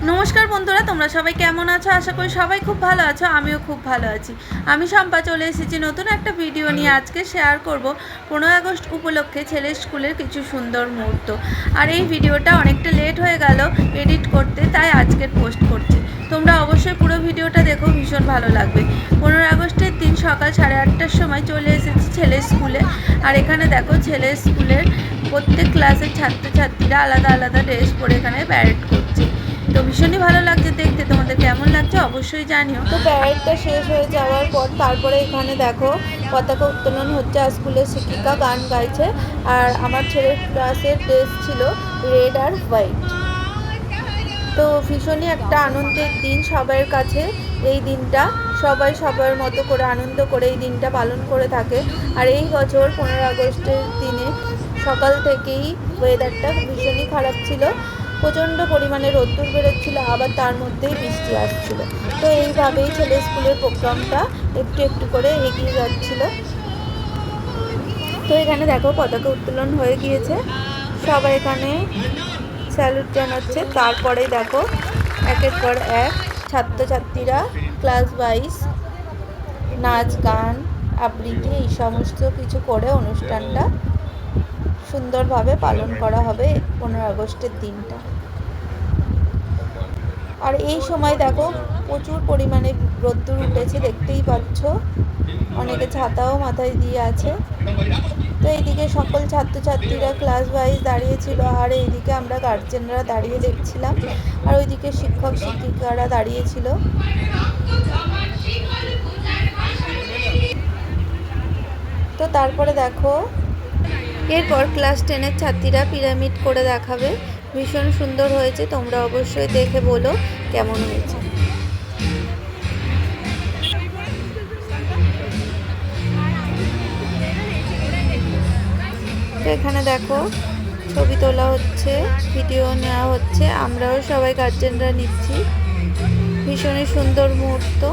नमस्कार बंधुरा तुम्हारा सबाई केमन आछो आशा करी सबाई खूब भालो आछो आमिओ खूब भालो आछि। आमी शम्पा चले एसेछि नतून एकटा भिडियो निये। आजके शेयर करब 15 आगस्ट उपलक्षे छेलेर स्कुलेर किछु सुंदर मुहूर्त। और ये भिडियोटा अनेकटा लेट हये गेल एडिट करते, ताई आजके पोस्ट करछि। तोमरा अवश्यई पुरो भिडियोटा देखो, भीषण भालो लागबे। 15 आगस्टेर दिन सकाल 8:30टार समय चले एसेछि छेलेर स्कुले। और एखाने देखो छेलेर स्कुलेर प्रत्येक क्लासेर छात्र छात्रीरा आलादा आलादा ड्रेस परे एखाने प्यारेड करছে। तो भीषण भालो लागছে देखते, তোমাদের কেমন লাগছে অবশ্যই জানিও। তো প্যারেডটা শেষ হয়ে যাওয়ার পর তারপরে এখানে দেখো পতাকা উত্তোলন হচ্ছে, আর স্কুলের শিক্ষিকা গান গাইছে। আর আমার ছেলের ক্লাসের ড্রেস ছিল রেড আর হোয়াইট। তো ভীষণই একটা আনন্দের দিন সবার কাছে। এই দিনটা সবাই সবার মতো করে আনন্দ করে এই দিনটা পালন করে থাকে। আর এই বছর 15 আগস্টের দিনে সকাল থেকেই ওয়েদারটা ভীষণই খারাপ ছিল, প্রচণ্ড পরিমাণে রোদ্দুর বেরোচ্ছিল, আবার তার মধ্যেই বৃষ্টি আসছিল। তো এইভাবেই ছেলে স্কুলের প্রোগ্রামটা একটু একটু করে এগিয়ে যাচ্ছিল। তো এখানে দেখো পতাকা উত্তোলন হয়ে গিয়েছে, সবাই এখানে স্যালুট জানাচ্ছে। তারপরে দেখো একের পর এক ছাত্রছাত্রীরা ক্লাস ওয়াইজ নাচ গান আবৃত্তি এই সমস্ত কিছু করে অনুষ্ঠানটা সুন্দরভাবে পালন করা হবে 15 আগস্টের দিনটা। আর এই সময় দেখো প্রচুর পরিমাণে রোদ্দুর উঠেছে, দেখতেই পাচ্ছ। অনেকে ছাতাও মাথায় দিয়ে আছে। তো এইদিকে সকল ছাত্রছাত্রীরা ক্লাস ওয়াইজ দাঁড়িয়েছিল, আর এইদিকে আমরা গার্জেনরা দাঁড়িয়ে দেখছিলাম, আর ওইদিকে শিক্ষক শিক্ষিকারা দাঁড়িয়েছিল। তো তারপরে দেখো এরপর ক্লাস 10-এর ছাত্রীরা পিরামিড করে দেখাবে। ভীষণ সুন্দর হয়েছে, তোমরা অবশ্যই দেখে বলো কেমন হয়েছে। তো এখানে দেখো ছবি তোলা হচ্ছে, ভিডিও নেওয়া হচ্ছে, আমরাও সবাই গার্জেনরা নিচ্ছি। ভীষণই সুন্দর মুহূর্ত।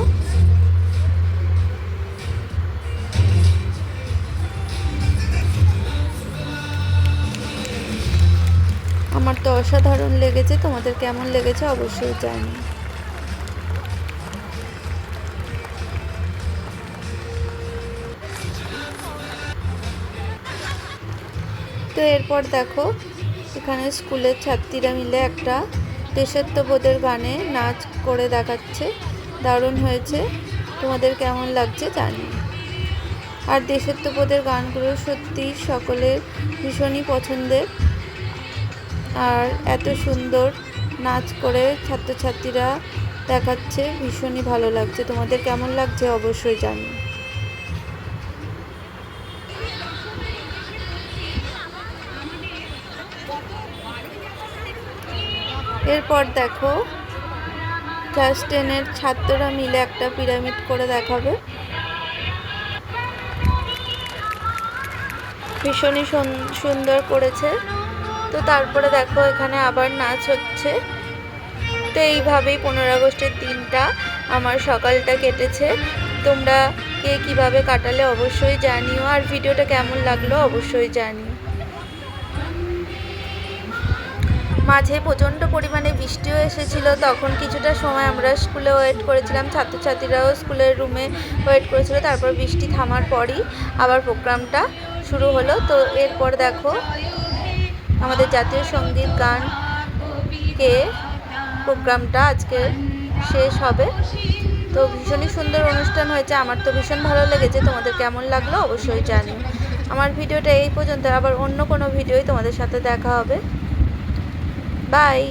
আমার তো অসাধারণ লেগেছে, তোমাদের কেমন লেগেছে অবশ্যই জানিও। তো এরপর দেখো এখানে স্কুলের ছাত্রীরা মিলে একটা দেশাত্মবোধের গানে নাচ করে দেখাচ্ছে। দারুণ হয়েছে, তোমাদের কেমন লাগছে জানিও। আর দেশাত্মবোধের গানগুলো সত্যি সকলের ভীষণই পছন্দের। আর এত সুন্দর নাচ করে ছাত্রছাত্রীরা দেখাচ্ছে, ভীষণই ভালো লাগছে। তোমাদের কেমন লাগছে অবশ্যই জানিও। এরপর দেখো ক্লাস 10-এর ছাত্ররা মিলে একটা পিরামিড করে দেখাবে। ভীষণই সুন্দর করেছে। তো তারপরে দেখো এখানে আবার নাচ হচ্ছে। তো এইভাবেই 15 আগস্টের দিনটা আমার সকালটা কেটেছে। তোমরা কে কীভাবে কাটালে অবশ্যই জানিও, আর ভিডিওটা কেমন লাগলো অবশ্যই জানিও। মাঝে প্রচণ্ড পরিমাণে বৃষ্টিও এসেছিল, তখন কিছুটা সময় আমরা স্কুলে ওয়েট করেছিলাম, ছাত্রছাত্রীরাও স্কুলের রুমে ওয়েট করেছিল। তারপর বৃষ্টি থামার পরই আবার প্রোগ্রামটা শুরু হলো। তো এরপর দেখো আমাদের জাতীয় সঙ্গীত গান কে প্রোগ্রামটা আজকে শেষ হবে। তো ভীষণই সুন্দর অনুষ্ঠান হয়েছে, আমার তো ভীষণ ভালো লেগেছে। তোমাদের কেমন লাগলো অবশ্যই জানিও। আমার ভিডিওটা এই পর্যন্ত, আবার অন্য কোনো ভিডিওই তোমাদের সাথে দেখা হবে। বাই।